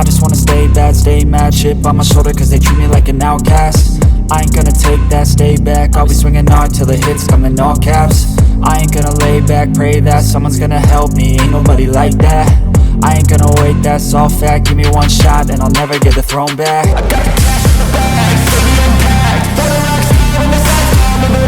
I just wanna stay bad, stay mad, chip on my shoulder cause they treat me like an outcast. I ain't gonna take that, stay back, I'll be swinging hard till the hits come in all caps. I ain't gonna lay back, pray that someone's gonna help me, ain't nobody like that. I ain't gonna wait, that's all fact, give me one shot and I'll never get the throne back. I got the cash in the bag, baby I'm back, for the rocks on the sides, I'm the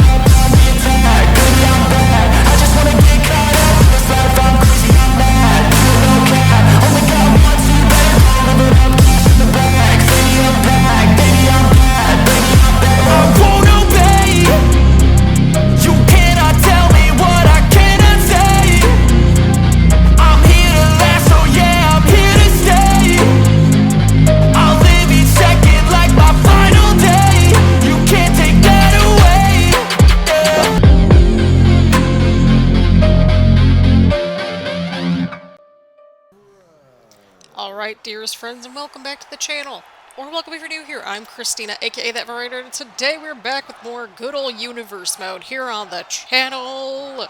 attack, baby I'm bad, I just wanna get caught up in this life, I'm crazy, I'm mad, no cap, only got one, so you better hold it up, cash in the bag, baby I'm back, baby I'm bad, baby I'm bad. I won't obey, you cannot tell me what I cannot say, I'm here to last, so yeah, I'm here to stay, I'll live each second like my final day, you can't take that away, yeah. Alright, dearest friends, and welcome back to the channel. Or welcome if you're new here. I'm Christina, aka That Variator, and today we're back with more good old universe mode here on the channel.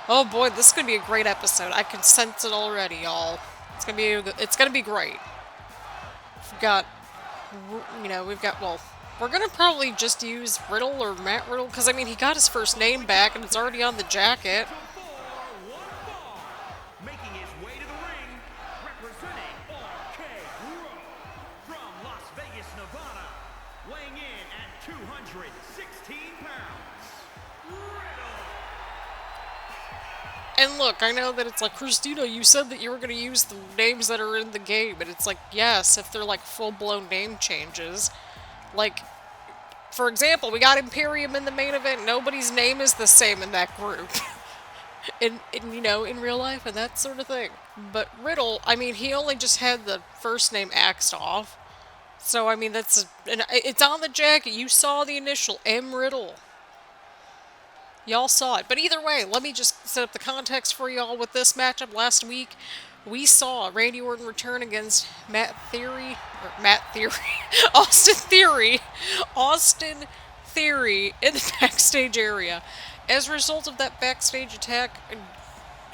Oh boy, this is gonna be a great episode. I can sense it already, y'all. It's gonna be great. We've got, well, we're gonna probably just use Riddle or Matt Riddle, because I mean, he got his first name back and it's already on the jacket. Making his way to the ring, representing RK-Bro from Las Vegas, Nevada, weighing in at 216 pounds, Riddle. And look, I know that it's like, Christina, you said that you were going to use the names that are in the game, and it's like, yes, if they're like full-blown name changes. Like, for example, we got Imperium in the main event, nobody's name is the same in that group. in real life and that sort of thing. But Riddle, I mean, he only just had the first name axed off. So, I mean, it's on the jacket. You saw the initial M. Riddle. Y'all saw it. But either way, let me just set up the context for y'all with this matchup. Last week, we saw Randy Orton return against Austin Theory in the backstage area. As a result of that backstage attack,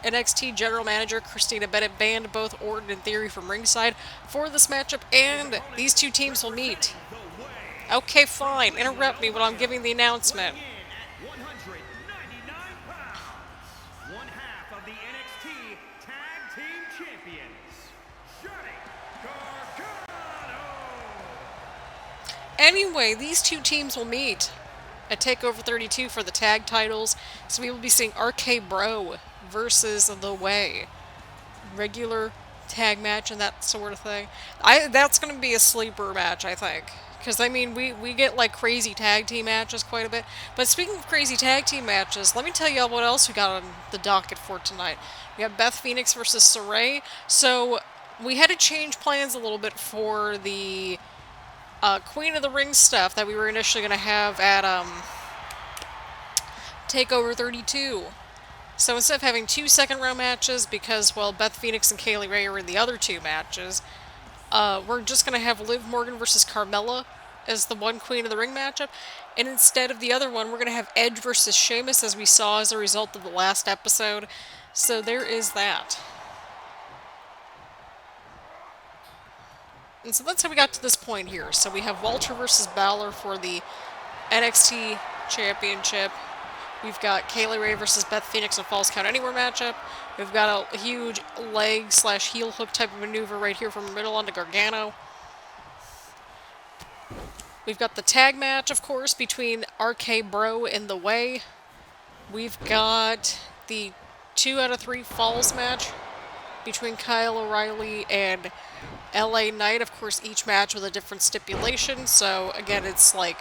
NXT General Manager Christina Bennett banned both Orton and Theory from ringside for this matchup, and these two teams will meet. Okay, fine. Interrupt me when I'm giving the announcement. At 199 pounds, one half of the NXT Tag Team Champions, Johnny Gargano. Anyway, these two teams will meet at Takeover 32 for the tag titles, so we will be seeing RK-Bro versus The Way. Regular tag match and that sort of thing. That's going to be a sleeper match, I think. Because, I mean, we get, like, crazy tag team matches quite a bit. But speaking of crazy tag team matches, let me tell y'all what else we got on the docket for tonight. We have Beth Phoenix versus Sarray. So, we had to change plans a little bit for the Queen of the Ring stuff that we were initially going to have at Takeover 32. So instead of having 2 second-round matches, because, well, Beth Phoenix and Kaylee Ray are in the other 2 matches, we're just going to have Liv Morgan versus Carmella as the one Queen of the Ring matchup, and instead of the other one, we're going to have Edge versus Sheamus, as we saw as a result of the last episode. So there is that. And so that's how we got to this point here. So we have Walter versus Balor for the NXT Championship. We've got Kaylee Ray versus Beth Phoenix in a Falls Count Anywhere matchup. We've got a huge leg/heel hook type of maneuver right here from Riddle onto Gargano. We've got the tag match, of course, between RK-Bro and The Way. We've got the 2 out of 3 Falls match between Kyle O'Reilly and LA Knight. Of course, each match with a different stipulation. So, again, it's like,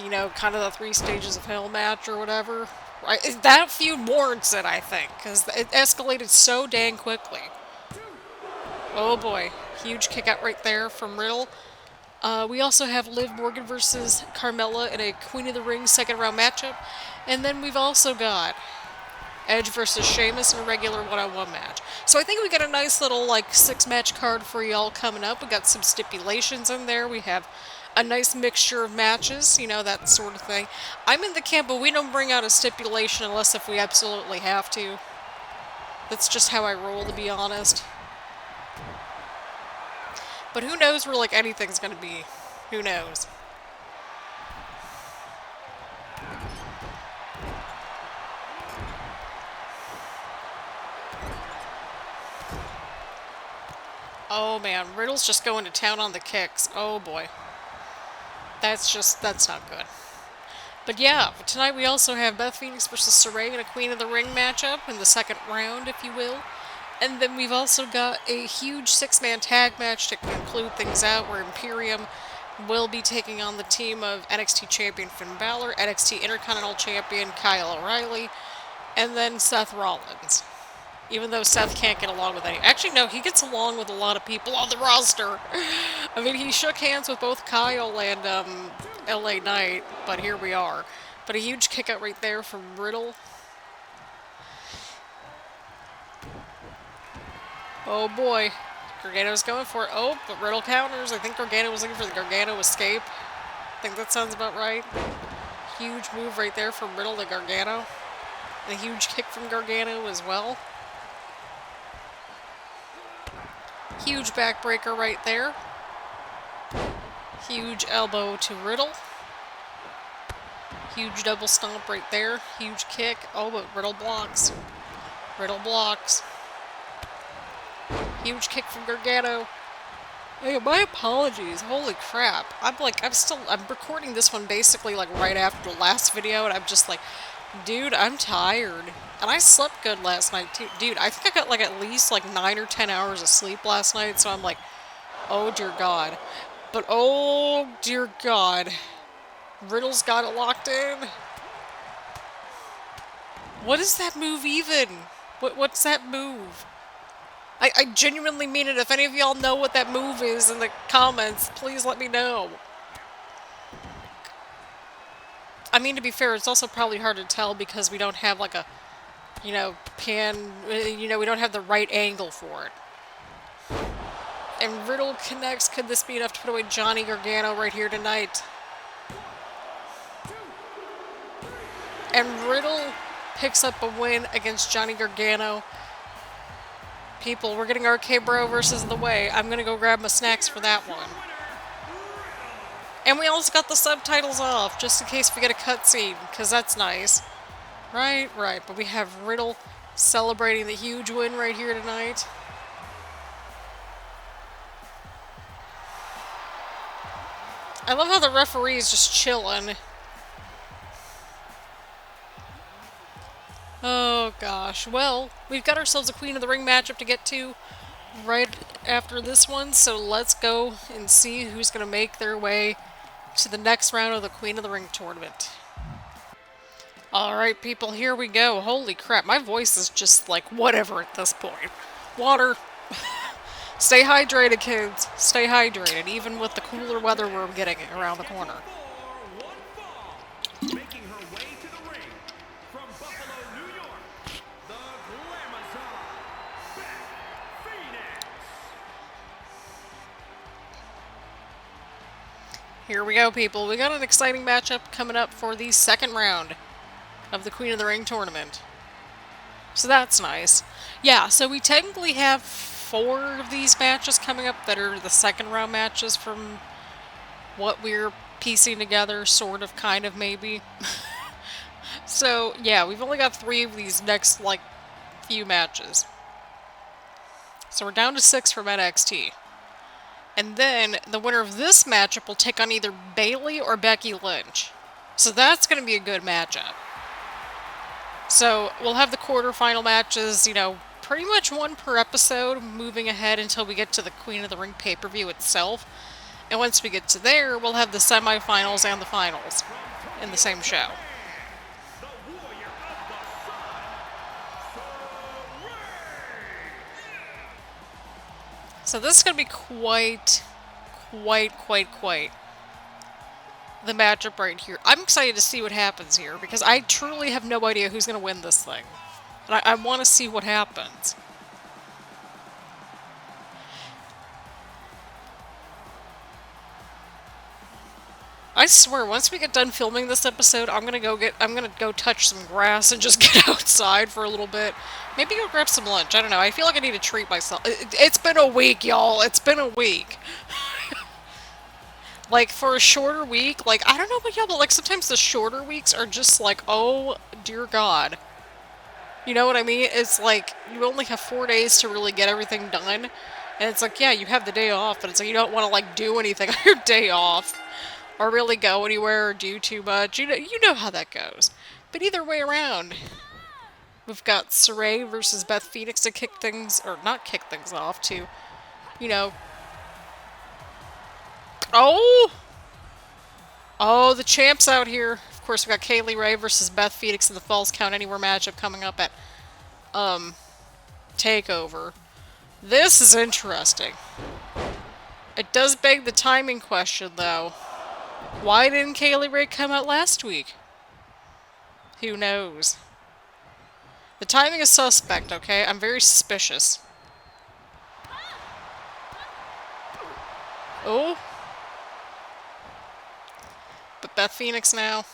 you know, kind of the 3 stages of hell match or whatever. Right? That feud warrants it, I think, because it escalated so dang quickly. Oh boy, huge kick out right there from Riddle. We also have Liv Morgan versus Carmella in a Queen of the Ring second round matchup. And then we've also got Edge versus Sheamus in a regular one-on-one match. So I think we got a nice little, like, 6-match card for y'all coming up. We got some stipulations in there. We have a nice mixture of matches, you know, that sort of thing. I'm in the camp, but we don't bring out a stipulation unless if we absolutely have to. That's just how I roll, to be honest. But who knows where, like, anything's gonna be. Who knows? Oh man, Riddle's just going to town on the kicks. Oh boy. That's not good. But yeah, tonight we also have Beth Phoenix versus Sarray in a Queen of the Ring matchup in the second round, if you will. And then we've also got a huge six-man tag match to conclude things out where Imperium will be taking on the team of NXT Champion Finn Balor, NXT Intercontinental Champion Kyle O'Reilly, and then Seth Rollins. Even though Seth can't get along with any... Actually, no, he gets along with a lot of people on the roster. I mean, he shook hands with both Kyle and LA Knight, but here we are. But a huge kick out right there from Riddle. Oh boy. Gargano's going for it. Oh, but Riddle counters. I think Gargano was looking for the Gargano escape. I think that sounds about right. Huge move right there from Riddle to Gargano. And a huge kick from Gargano as well. Huge backbreaker right there. Huge elbow to Riddle. Huge double stomp right there. Huge kick. Oh, but Riddle blocks. Riddle blocks. Huge kick from Gargano. Hey, my apologies. Holy crap. I'm recording this one basically like right after the last video, and I'm just like, dude, I'm tired. And I slept good last night too. Dude, I think I got like at least like 9 or 10 hours of sleep last night, so I'm like, oh dear God. But oh dear God. Riddle's got it locked in. What is that move even? What's that move? I genuinely mean it. If any of y'all know what that move is in the comments, please let me know. I mean, to be fair, it's also probably hard to tell because we don't have like a, you know, pan, you know, we don't have the right angle for it. And Riddle connects. Could this be enough to put away Johnny Gargano right here tonight? And Riddle picks up a win against Johnny Gargano. People, we're getting RK Bro versus The Way. I'm gonna go grab my snacks for that one. And we also got the subtitles off, just in case we get a cutscene, because that's nice. Right. But we have Riddle celebrating the huge win right here tonight. I love how the referee is just chilling. Oh gosh. Well, we've got ourselves a Queen of the Ring matchup to get to right after this one, so let's go and see who's going to make their way to the next round of the Queen of the Ring tournament. Alright people, here we go. Holy crap, my voice is just like whatever at this point. Water. Stay hydrated, kids. Stay hydrated, even with the cooler weather we're getting around the corner. Making her way to the ring from Buffalo, New York, the Glamazon, Beth Phoenix. Here we go, people. We got an exciting matchup coming up for the second round of the Queen of the Ring tournament. So that's nice. Yeah, so we technically have 4 of these matches coming up that are the second round matches from what we're piecing together, sort of, kind of, maybe. So, yeah, we've only got 3 of these next, like, few matches. So we're down to 6 from NXT. And then the winner of this matchup will take on either Bayley or Becky Lynch. So that's going to be a good matchup. So we'll have the quarterfinal matches, you know, pretty much 1 per episode, moving ahead until we get to the Queen of the Ring pay-per-view itself. And once we get to there, we'll have the semifinals and the finals in the same show. So this is going to be quite the matchup right here. I'm excited to see what happens here, because I truly have no idea who's going to win this thing. And I want to see what happens. I swear, once we get done filming this episode, I'm gonna go touch some grass and just get outside for a little bit. Maybe go grab some lunch. I don't know. I feel like I need to treat myself. It's been a week, y'all. It's been a week. Like, for a shorter week, like, I don't know about y'all, but, like, sometimes the shorter weeks are just like, oh, dear God. You know what I mean? It's like, you only have 4 days to really get everything done. And it's like, yeah, you have the day off, but it's like, you don't want to, like, do anything on your day off. Or really go anywhere or do too much. You know how that goes. But either way around, we've got Sarray versus Beth Phoenix to kick things, or not kick things off, to, you know... Oh! Oh, the champ's out here. Of course, we got Kaylee Ray versus Beth Phoenix in the Falls Count Anywhere matchup coming up at Takeover. This is interesting. It does beg the timing question, though. Why didn't Kaylee Ray come out last week? Who knows? The timing is suspect, okay? I'm very suspicious. Oh. But Beth Phoenix now.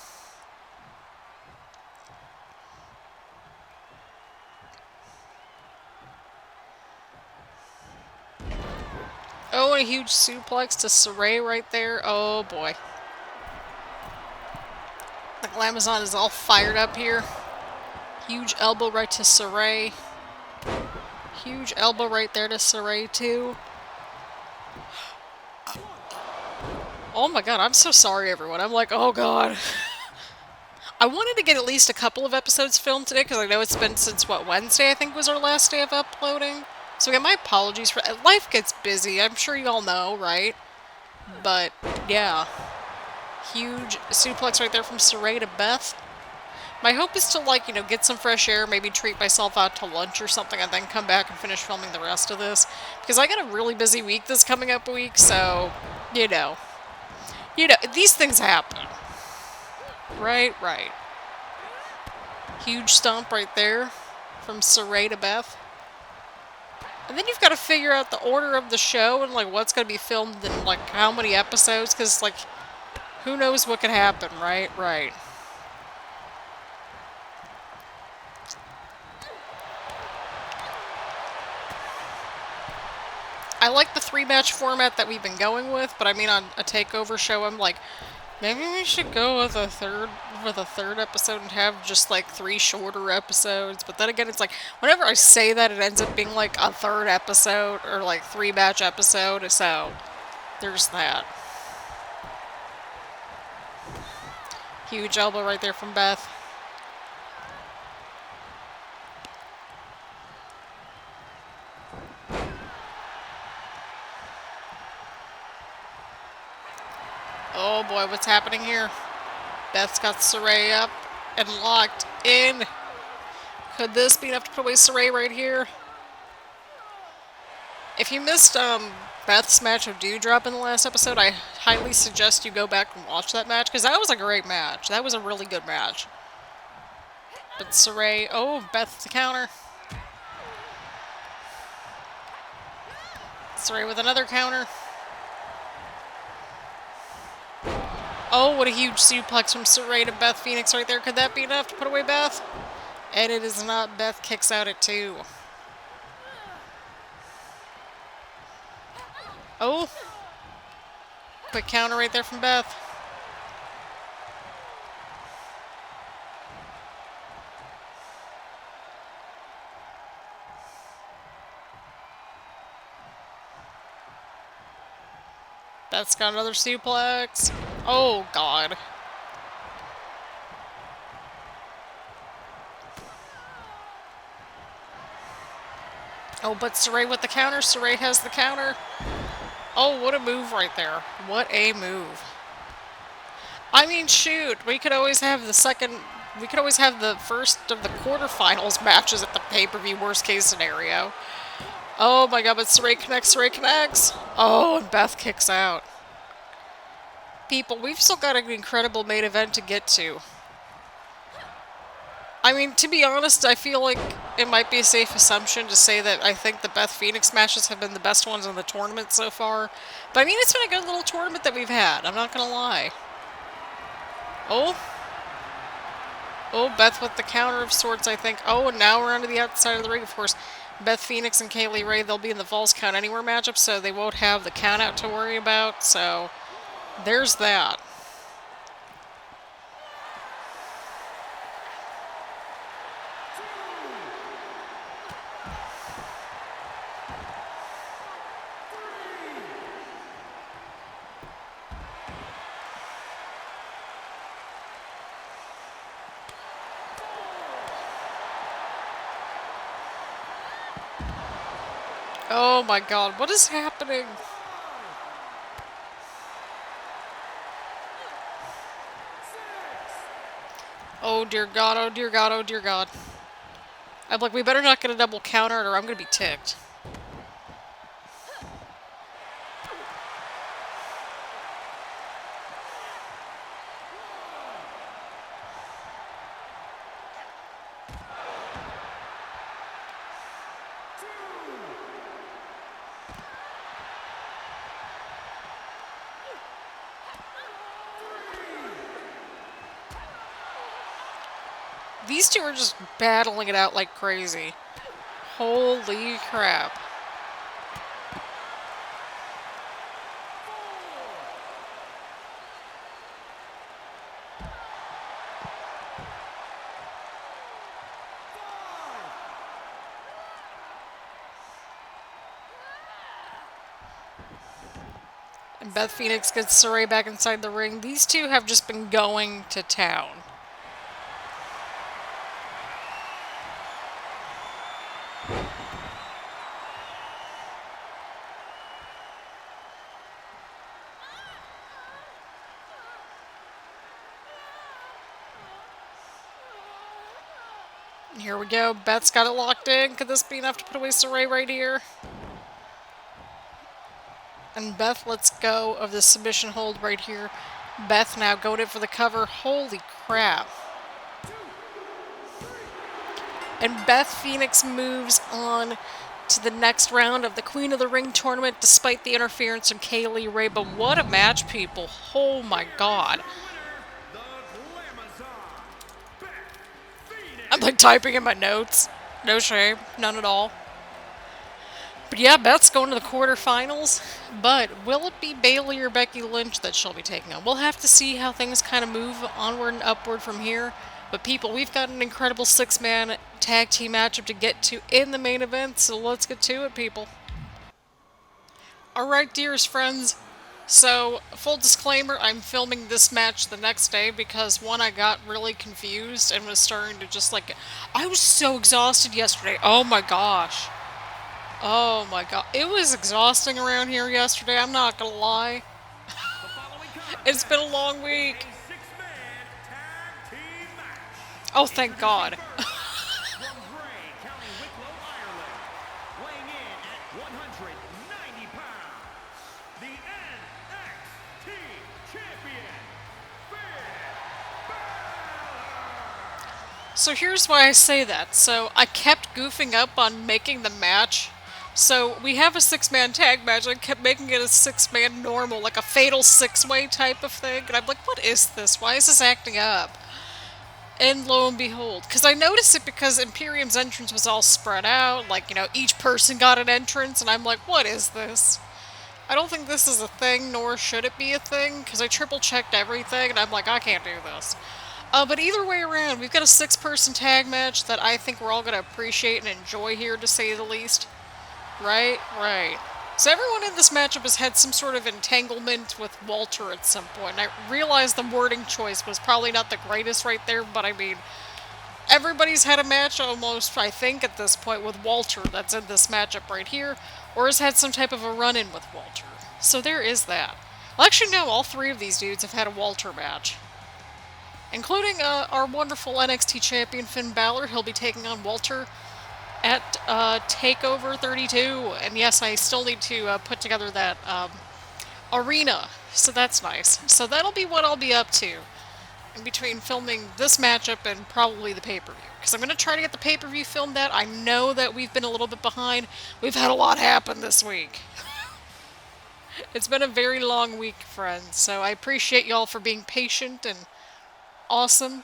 Oh, and a huge suplex to Sarray right there. Oh, boy. The Glamazon is all fired up here. Huge elbow right to Sarray. Huge elbow right there to Sarray, too. Oh my god, I'm so sorry, everyone. I'm like, oh god. I wanted to get at least a couple of episodes filmed today, because I know it's been since, what, Wednesday, I think was our last day of uploading. So again, my apologies for... Life gets busy, I'm sure you all know, right? But, yeah. Huge suplex right there from Sarray to Beth. My hope is to, like, you know, get some fresh air, maybe treat myself out to lunch or something, and then come back and finish filming the rest of this. Because I got a really busy week this coming up week, so, you know. You know, these things happen. Right, right. Huge stomp right there from Sarray to Beth. And then you've got to figure out the order of the show and, like, what's going to be filmed in, like, how many episodes, because, like, who knows what could happen, right? Right. I like the 3-match format that we've been going with, but I mean, on a Takeover show, I'm like, maybe we should go with a third episode and have just like 3 shorter episodes. But then again, it's like, whenever I say that, it ends up being like a 3rd episode or like 3-match episode. So there's that. Huge elbow right there from Beth. Oh boy, what's happening here? Beth's got Sarray up and locked in. Could this be enough to put away Sarray right here? If you missed Beth's match with Dewdrop in the last episode, I highly suggest you go back and watch that match, because that was a great match. That was a really good match. But Sarray... Oh, Beth to counter. Sarray with another counter. Oh, what a huge suplex from Sarray to Beth Phoenix right there. Could that be enough to put away Beth? And it is not. Beth kicks out at 2. Oh. Quick counter right there from Beth. Beth's got another suplex. Oh, God. Oh, but Sarray with the counter. Sarray has the counter. Oh, what a move right there. What a move. I mean, shoot. We could always have the second... We could always have the first of the quarterfinals matches at the pay-per-view worst case scenario. Oh my god, but Sarray connects, Sarray connects. Oh, and Beth kicks out. People, we've still got an incredible main event to get to. I mean, to be honest, I feel like it might be a safe assumption to say that I think the Beth Phoenix matches have been the best ones in the tournament so far. But I mean, it's been a good little tournament that we've had, I'm not gonna lie. Oh. Oh, Beth with the counter of sorts, I think. Oh, and now we're onto the outside of the ring, of course. Beth Phoenix and Kaylee Ray, they'll be in the Falls Count Anywhere matchup, so they won't have the count out to worry about, so... There's that. Oh my god, what is happening? Oh dear god, oh dear god, oh dear god. I'm like, we better not get a double counter or I'm gonna be ticked. These two are just battling it out like crazy. Holy crap. And Beth Phoenix gets Sarray back inside the ring. These two have just been going to town. Here we go. Beth's got it locked in. Could this be enough to put away Sarray right here? And Beth lets go of the submission hold right here. Beth now going in for the cover. Holy crap. And Beth Phoenix moves on to the next round of the Queen of the Ring tournament despite the interference of Kaylee Ray. But what a match, people. Oh my god. I'm like typing in my notes. No shame. None at all. But yeah, Beth's going to the quarterfinals. But will it be Bayley or Becky Lynch that she'll be taking on? We'll have to see how things kind of move onward and upward from here. But people, we've got an incredible 6-man tag team matchup to get to in the main event. So let's get to it, people. Alright, dearest friends. So, full disclaimer, I'm filming this match the next day because, one, I got really confused and was starting to just like... I was so exhausted yesterday. Oh my gosh. Oh my god. It was exhausting around here yesterday, I'm not gonna lie. It's been a long week. Oh, thank God. So here's why I say that. So I kept goofing up on making the match. So we have a 6-man tag match. I kept making it a 6-man normal, like a fatal 6-way type of thing. And I'm like, what is this? Why is this acting up? And lo and behold, because I noticed it because Imperium's entrance was all spread out. Like, you know, each person got an entrance. And I'm like, what is this? I don't think this is a thing, nor should it be a thing. Because I triple-checked everything. And I'm like, I can't do this. But either way around, we've got a 6-person tag match that I think we're all going to appreciate and enjoy here, to say the least. Right? Right. So everyone in this matchup has had some sort of entanglement with Walter at some point. And I realize the wording choice was probably not the greatest right there, but I mean, everybody's had a match almost, I think, at this point with Walter that's in this matchup right here, or has had some type of a run-in with Walter. So there is that. Well, actually, no, all 3 of these dudes have had a Walter match. Including our wonderful NXT champion, Finn Balor. He'll be taking on Walter at Takeover 32. And yes, I still need to put together that arena. So that's nice. So that'll be what I'll be up to in between filming this matchup and probably the pay-per-view. Because I'm going to try to get the pay-per-view filmed out. I know that we've been a little bit behind. We've had a lot happen this week. It's been a very long week, friends. So I appreciate y'all for being patient and awesome.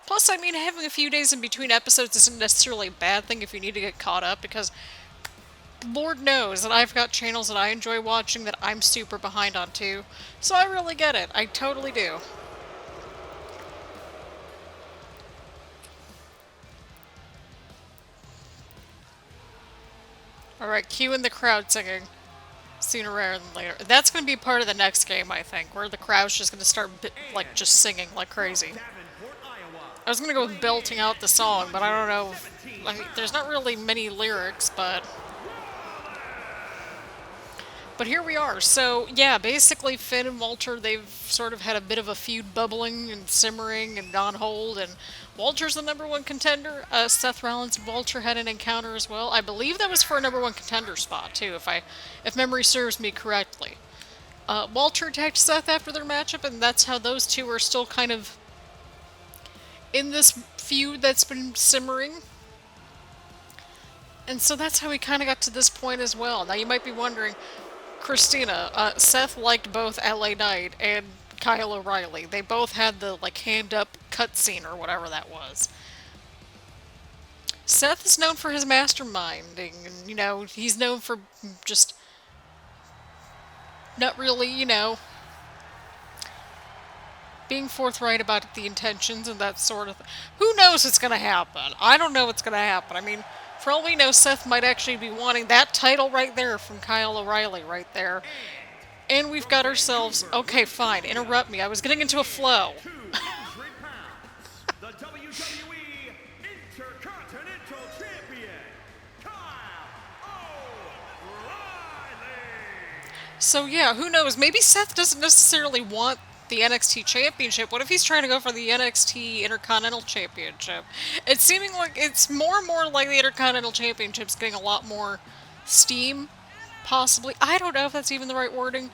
Plus, I mean, having a few days in between episodes isn't necessarily a bad thing if you need to get caught up, because Lord knows that I've got channels that I enjoy watching that I'm super behind on too. So I really get it. I totally do. Alright, cue in the crowd singing. Sooner rather than later. That's going to be part of the next game, I think, where the crowd's just going to start, like, just singing like crazy. I was going to go with belting out the song, but I don't know. There's not really many lyrics, but here we are. So, yeah, basically Finn and Walter, they've sort of had a bit of a feud bubbling and simmering and on hold, and Walter's the #1 contender. Seth Rollins and Walter had an encounter as well. I believe that was for a #1 contender spot, too, if memory serves me correctly. Walter attacked Seth after their matchup, and that's how those two are still kind of in this feud that's been simmering. And so that's how we kind of got to this point as well. Now, you might be wondering, Christina, Seth liked both LA Knight and Kyle O'Reilly. They both had the, like, hand-up cutscene or whatever that was. Seth is known for his masterminding, and, you know, he's known for just not really, you know, being forthright about the intentions and that sort of thing. Who knows what's going to happen? I don't know what's going to happen. I mean, for all we know, Seth might actually be wanting that title right there from Kyle O'Reilly right there. And we've got ourselves... Okay, fine. Interrupt me. I was getting into a flow. The WWE Intercontinental Champion, Kyle O'Reilly. So yeah, who knows? Maybe Seth doesn't necessarily want the NXT Championship. What if he's trying to go for the NXT Intercontinental Championship? It's seeming like it's more and more like the Intercontinental Championship's getting a lot more steam, possibly. I don't know if that's even the right wording,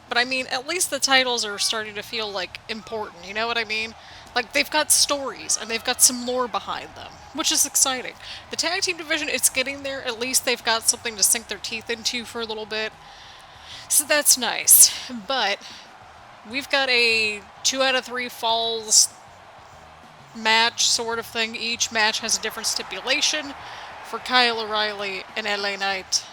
but I mean, at least the titles are starting to feel like important, you know what I mean? Like, they've got stories, and they've got some lore behind them, which is exciting. The tag team division, it's getting there. At least they've got something to sink their teeth into for a little bit. So that's nice. But we've got a 2 out of 3 falls match sort of thing. Each match has a different stipulation for Kyle O'Reilly and LA Knight.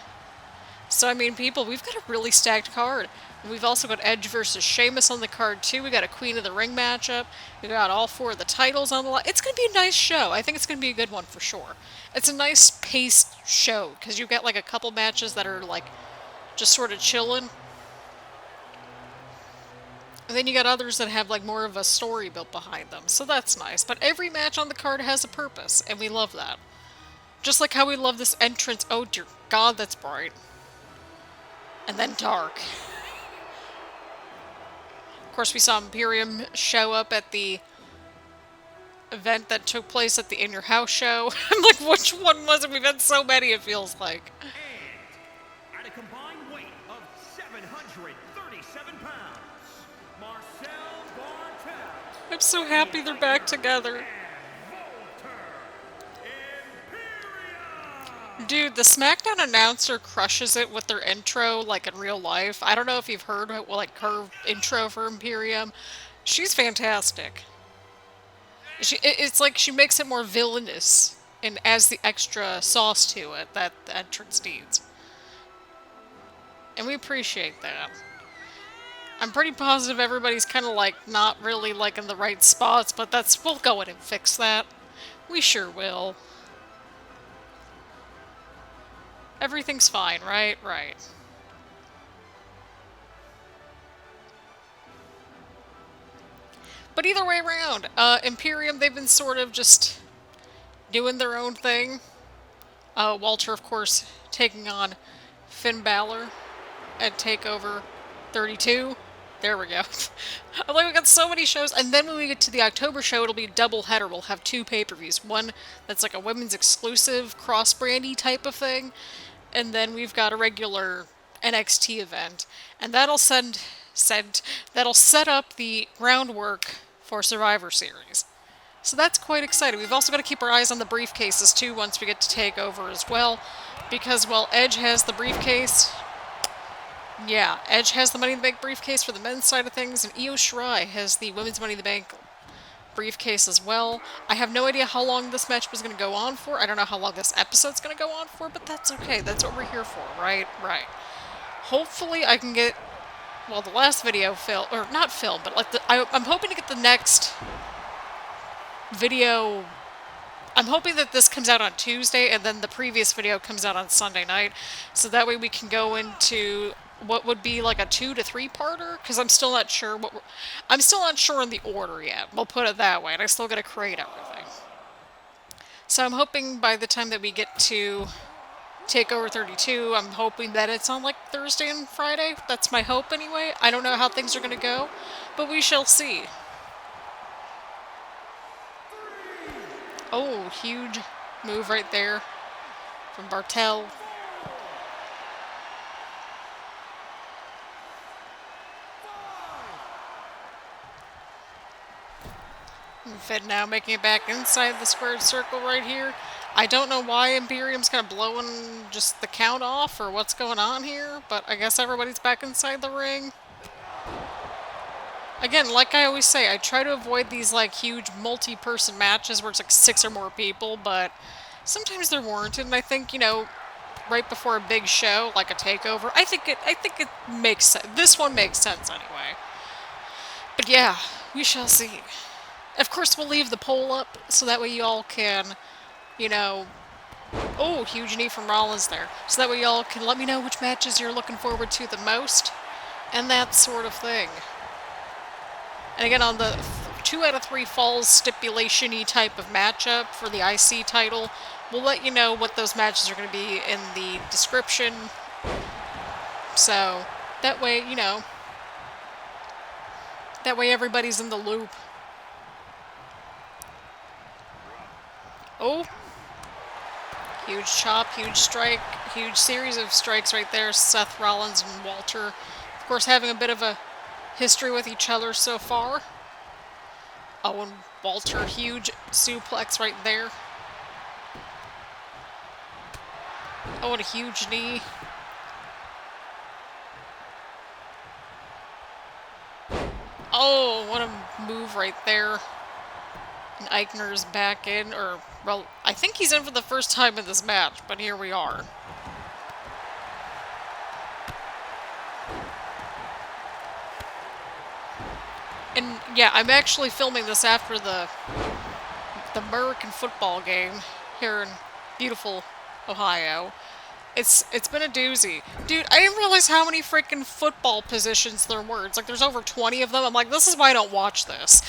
So, I mean, people, we've got a really stacked card. We've also got Edge versus Sheamus on the card, too. We got a Queen of the Ring matchup. We got all 4 of the titles on the line. It's going to be a nice show. I think it's going to be a good one for sure. It's a nice paced show, because you've got, like, a couple matches that are, like, just sort of chilling. And then you got others that have, like, more of a story built behind them. So that's nice. But every match on the card has a purpose, and we love that. Just like how we love this entrance. Oh, dear God, that's bright. And then dark. Of course, we saw Imperium show up at the event that took place at the In Your House show. I'm like, which one was it? We've had so many, it feels like. And at a combined weight of 737 pounds, Marcel Bartel. I'm so happy they're back together. Dude, the SmackDown announcer crushes it with their intro, like in real life. I don't know if you've heard, like, her intro for Imperium. She's fantastic. It's like she makes it more villainous and adds the extra sauce to it that the entrance needs. And we appreciate that. I'm pretty positive everybody's kind of, like, not really, like, in the right spots, but we'll go in and fix that. We sure will. Everything's fine, right? Right. But either way around, Imperium, they've been sort of just doing their own thing. Walter, of course, taking on Finn Balor at Takeover 32. There we go. I'm like, we got so many shows. And then when we get to the October show, it'll be a double header. We'll have 2 pay-per-views. One that's like a women's exclusive, cross-brandy type of thing. And then we've got a regular NXT event. And that'll set up the groundwork for Survivor Series. So that's quite exciting. We've also got to keep our eyes on the briefcases, too, once we get to Takeover as well. Because, well, Edge has the briefcase. Yeah, Edge has the Money in the Bank briefcase for the men's side of things, and Io Shirai has the women's Money in the Bank briefcase as well. I have no idea how long this match was going to go on for. I don't know how long this episode's going to go on for, but that's okay. That's what we're here for, right? Right. Hopefully I can get, well, the last video film, or not film, but like I'm hoping to get the next video. I'm hoping that this comes out on Tuesday and then the previous video comes out on Sunday night, so that way we can go into what would be like a 2 to 3 parter, because I'm still not sure I'm still not sure in the order yet. We'll put it that way, and I still gotta create everything. So I'm hoping by the time that we get to Takeover 32, I'm hoping that it's on like Thursday and Friday. That's my hope anyway. I don't know how things are gonna go, but we shall see. Oh, huge move right there from Bartel. Fed now making it back inside the squared circle right here. I don't know why Imperium's kind of blowing just the count off or what's going on here, but I guess everybody's back inside the ring. Again, like I always say, I try to avoid these like huge multi-person matches where it's like 6 or more people, but sometimes they're warranted, and I think, you know, right before a big show like a takeover, I think it makes sense. This one makes sense anyway. But yeah, we shall see. Of course, we'll leave the poll up so that way you all can, you know, oh, huge knee from Rollins there. So that way you all can let me know which matches you're looking forward to the most and that sort of thing. And again, on the 2 out of 3 falls stipulation-y type of matchup for the IC title, we'll let you know what those matches are going to be in the description. So that way, you know, that way everybody's in the loop. Oh, huge chop, huge strike, huge series of strikes right there. Seth Rollins and Walter, of course, having a bit of a history with each other so far. Oh, and Walter, huge suplex right there. Oh, and a huge knee. Oh, what a move right there. And Eichner's back in, or, well, I think he's in for the first time in this match, but here we are. And yeah, I'm actually filming this after the American football game here in beautiful Ohio. It's been a doozy. Dude, I didn't realize how many freaking football positions there were. It's like there's over 20 of them. I'm like, this is why I don't watch this.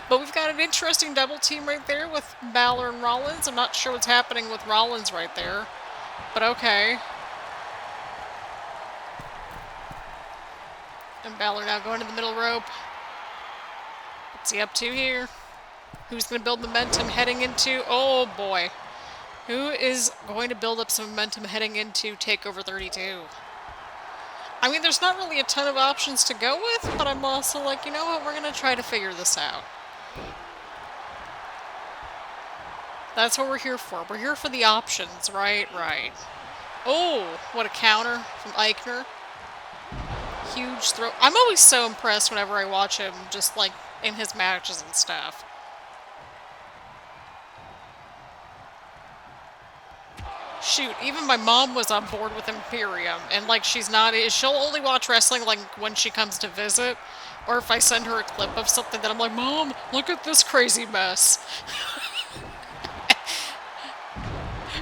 But we've got an interesting double team right there with Balor and Rollins. I'm not sure what's happening with Rollins right there, but okay. And Balor now going to the middle rope. What's he up to here? Who's going to build momentum heading into... Oh, boy. Who is going to build up some momentum heading into Takeover 32? I mean, there's not really a ton of options to go with, but I'm also like, you know what? We're going to try to figure this out. That's what we're here for. We're here for the options, right? Right. Oh, what a counter from Eichner. Huge throw. I'm always so impressed whenever I watch him, just like in his matches and stuff. Shoot, even my mom was on board with Imperium, and like she's not, she'll only watch wrestling like when she comes to visit, or if I send her a clip of something that I'm like, Mom, look at this crazy mess.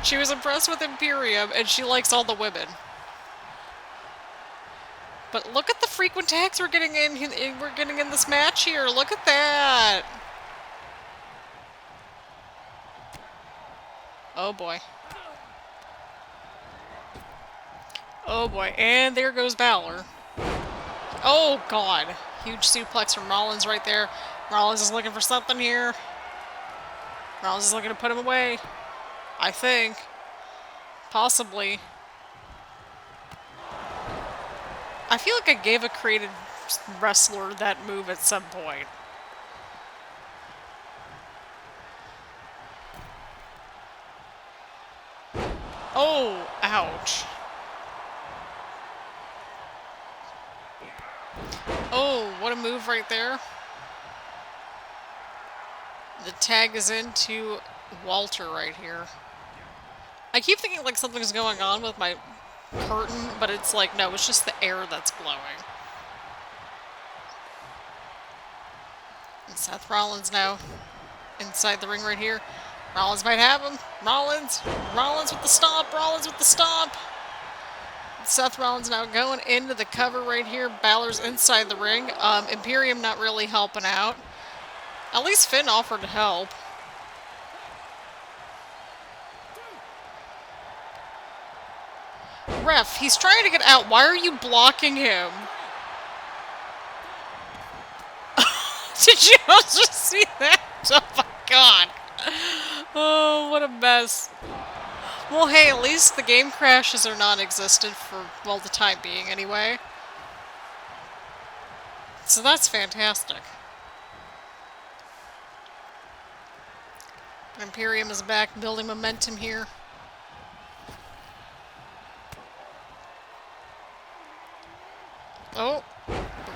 She was impressed with Imperium, and she likes all the women. But look at the frequent tags we're getting in this match here. Look at that. Oh boy. Oh boy, and there goes Balor. Oh god. Huge suplex from Rollins right there. Rollins is looking for something here. Rollins is looking to put him away. I think. Possibly. I feel like I gave a created wrestler that move at some point. Oh, ouch. Oh, what a move right there. The tag is into Walter right here. I keep thinking like something's going on with my curtain, but it's like, no, it's just the air that's blowing. And Seth Rollins now inside the ring right here. Rollins might have him. Rollins with the stomp. Rollins with the stomp. Seth Rollins now going into the cover right here. Balor's inside the ring. Imperium not really helping out. At least Finn offered to help. Ref, he's trying to get out. Why are you blocking him? Did you also see that? Oh my god. Oh, what a mess. Well, hey, at least the game crashes are non-existent for, well, the time being anyway. So that's fantastic. Imperium is back, building momentum here. Oh,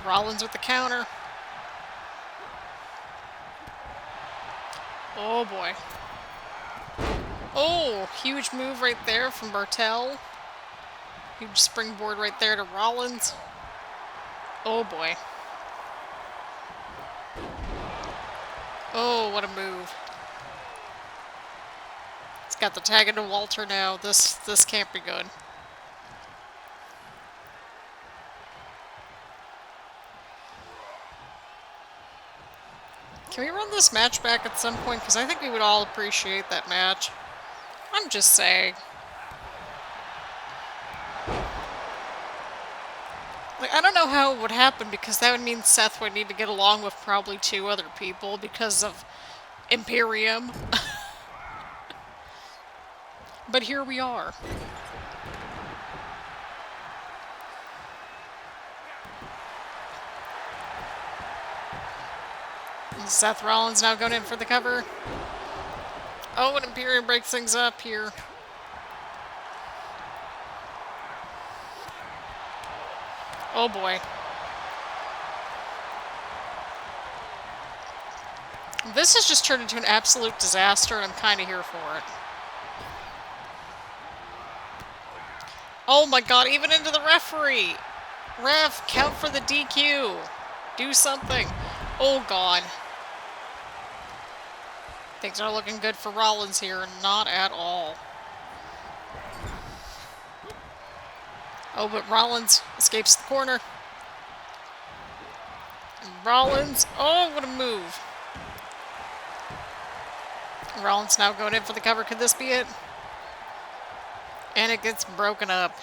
Rollins with the counter. Oh boy. Oh, huge move right there from Bartel. Huge springboard right there to Rollins. Oh boy. Oh, what a move. It's got the tag into Walter now. This can't be good. Can we run this match back at some point? Because I think we would all appreciate that match. I'm just saying. Like, I don't know how it would happen, because that would mean Seth would need to get along with probably 2 other people because of Imperium. But here we are. And Seth Rollins now going in for the cover. Oh, and Imperium breaks things up here. Oh boy. This has just turned into an absolute disaster, and I'm kind of here for it. Oh my god, even into the referee! Ref, count for the DQ! Do something! Oh god. Things are looking good for Rollins here, not at all. Oh, but Rollins escapes the corner. And Rollins, oh, what a move. Rollins now going in for the cover. Could this be it? And it gets broken up.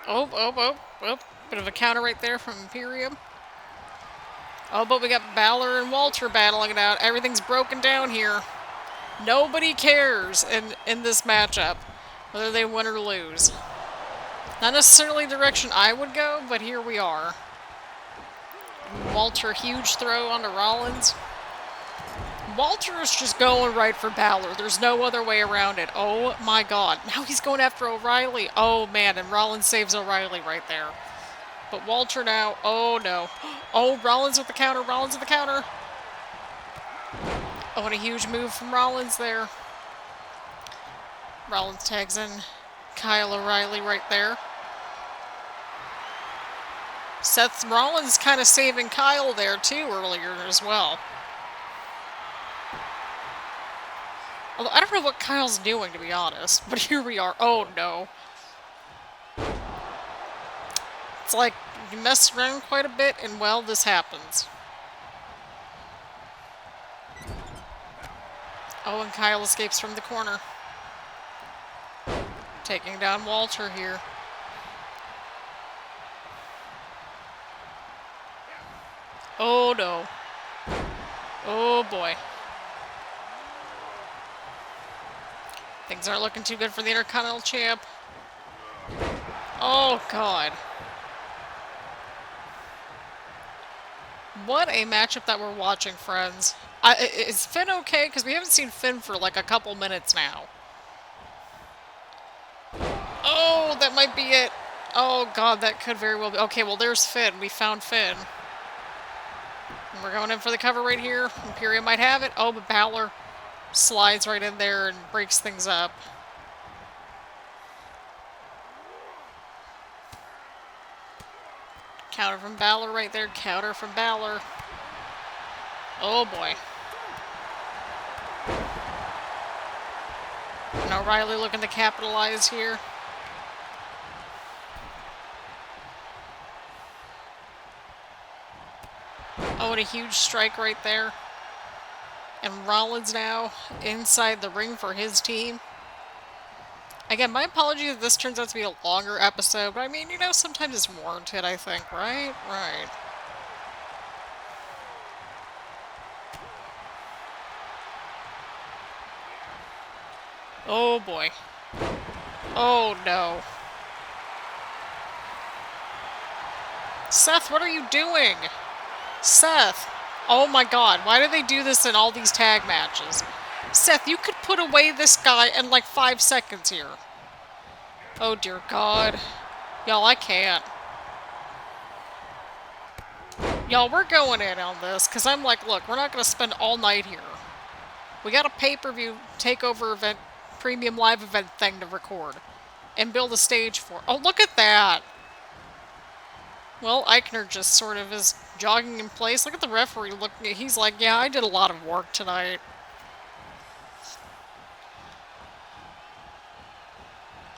Oh. Bit of a counter right there from Imperium. Oh, but we got Balor and Walter battling it out. Everything's broken down here. Nobody cares in this matchup, whether they win or lose. Not necessarily the direction I would go, but here we are. Walter, huge throw onto Rollins. Walter is just going right for Balor. There's no other way around it. Oh my god. Now he's going after O'Reilly. Oh man, and Rollins saves O'Reilly right there. But Walter now, oh no. Oh, Rollins with the counter, Rollins with the counter. Oh, and a huge move from Rollins there. Rollins tags in Kyle O'Reilly right there. Seth Rollins kind of saving Kyle there too earlier as well. Although I don't know what Kyle's doing, to be honest, but here we are. Oh no. It's like you mess around quite a bit and, well, this happens. Oh, and Kyle escapes from the corner. Taking down Walter here. Oh no. Oh boy. Things aren't looking too good for the Intercontinental Champ. Oh god. What a matchup that we're watching, friends. Is Finn okay? Because we haven't seen Finn for like a couple minutes now. Oh, that might be it. Oh god, that could very well be. Okay, well there's Finn. We found Finn. And we're going in for the cover right here. Imperium might have it. Oh, but Balor slides right in there and breaks things up. Counter from Balor right there. Counter from Balor. Oh boy. And O'Reilly looking to capitalize here. Oh, and a huge strike right there. And Rollins now inside the ring for his team. Again, my apologies if this turns out to be a longer episode, but I mean, you know, sometimes it's warranted, I think, right? Right. Oh boy. Oh no. Seth, what are you doing? Seth! Oh my god, why do they do this in all these tag matches? Seth, you could put away this guy in like 5 seconds here. Oh dear god. Y'all, I can't. Y'all, we're going in on this, because I'm like, look, we're not going to spend all night here. We got a pay-per-view takeover event, premium live event thing to record. And build a stage for. Oh, look at that! Well, Eichner just sort of is jogging in place. Look at the referee looking at. He's like, yeah, I did a lot of work tonight.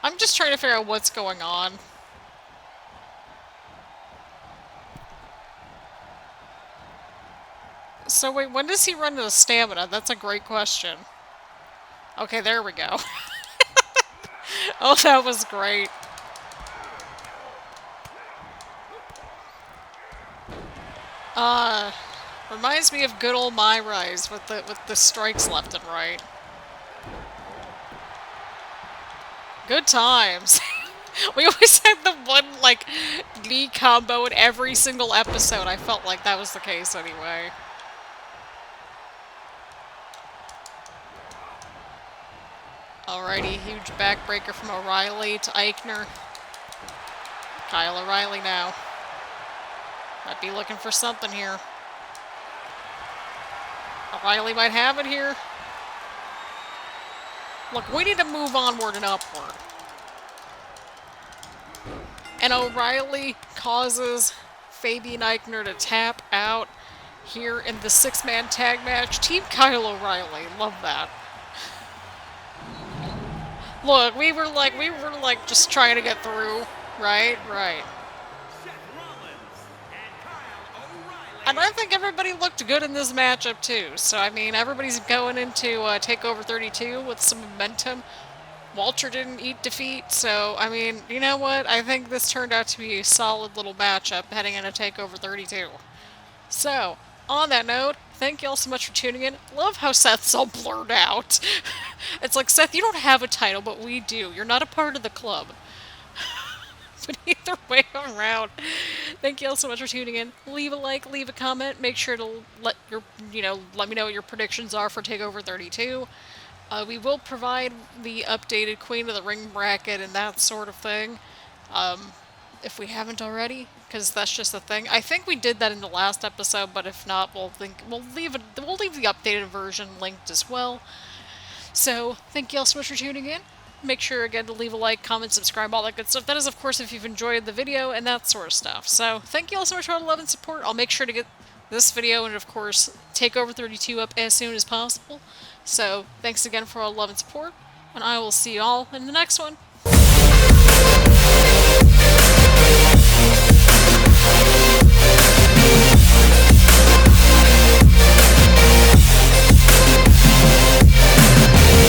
I'm just trying to figure out what's going on. So wait, when does he run out of stamina? That's a great question. Okay, there we go. Oh, that was great. Reminds me of good old My Rise with the strikes left and right. Good times. We always had the one, like, knee combo in every single episode. I felt like that was the case anyway. Alrighty, huge backbreaker from O'Reilly to Eichner. Kyle O'Reilly now. Might be looking for something here. O'Reilly might have it here. Look, we need to move onward and upward. And O'Reilly causes Fabian Eichner to tap out here in the 6-man tag match. Team Kyle O'Reilly. Love that. Look, we were like just trying to get through. Right? Right. And I think everybody looked good in this matchup too. So, I mean, everybody's going into Takeover 32 with some momentum. Walter didn't eat defeat, so, I mean, you know what? I think this turned out to be a solid little matchup heading into Takeover 32. So, on that note, thank you all so much for tuning in. Love how Seth's all blurred out. It's like, Seth, you don't have a title, but we do. You're not a part of the club. But either way around, thank you all so much for tuning in. Leave a like, leave a comment. Make sure to let me know what your predictions are for Takeover 32. We will provide the updated Queen of the Ring bracket and that sort of thing, if we haven't already, because that's just a thing. I think we did that in the last episode, but if not, we'll leave the updated version linked as well. So thank you all so much for tuning in. Make sure, again, to leave a like, comment, subscribe, all that good stuff. That is, of course, if you've enjoyed the video and that sort of stuff. So, thank you all so much for all the love and support. I'll make sure to get this video and, of course, Takeover 32 up as soon as possible. So, thanks again for all the love and support, and I will see you all in the next one.